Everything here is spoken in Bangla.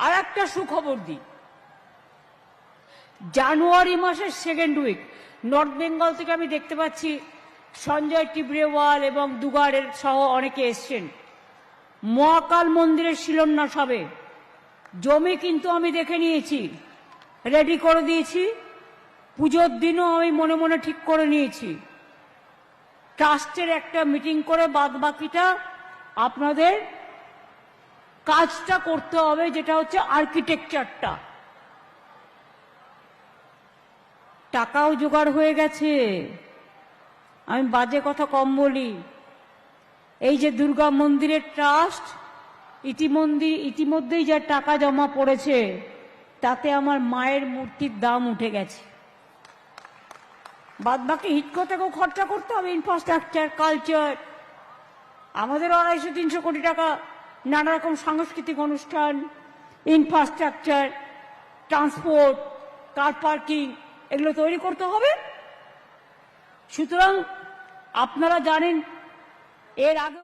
আর একটা সুখবর দিই, জানুয়ারি মাসের সেকেন্ড উইক নর্থ বেঙ্গল থেকে আমি দেখতে পাচ্ছি সঞ্জয় টিবরেওয়াল এবং দুগাড়ের সহ অনেকে এসছেন। মহাকাল মন্দিরের শিলান্যাস হবে। জমি কিন্তু আমি দেখে নিয়েছি, রেডি করে দিয়েছি। পুজোর দিনও আমি মনে মনে ঠিক করে নিয়েছি, ট্রাস্টের একটা মিটিং করে বাদবাকিটা আপনাদের কাজটা করতে হবে, যেটা হচ্ছে আর্কিটেকচারটা। টাকাও জোগাড় হয়ে গেছে, আমি বাজে কথা কম বলি। এই যে দুর্গা মন্দিরের ট্রাস্ট ইতিমধ্যেই যা টাকা জমা পড়েছে, তাতে আমার মায়ের মূর্তির দাম উঠে গেছে। বাদবাকি হিটকো থেকেও খরচা করতে হবে, ইনফ্রাস্ট্রাকচার, কালচার। আমাদের 250-300 কোটি টাকা নানা রকম সাংস্কৃতিক অনুষ্ঠান, ইনফ্রাস্ট্রাকচার, ট্রান্সপোর্ট, কার পার্কিং, এগুলো তৈরি করতে হবে। সুতরাং আপনারা জানেন এর আগে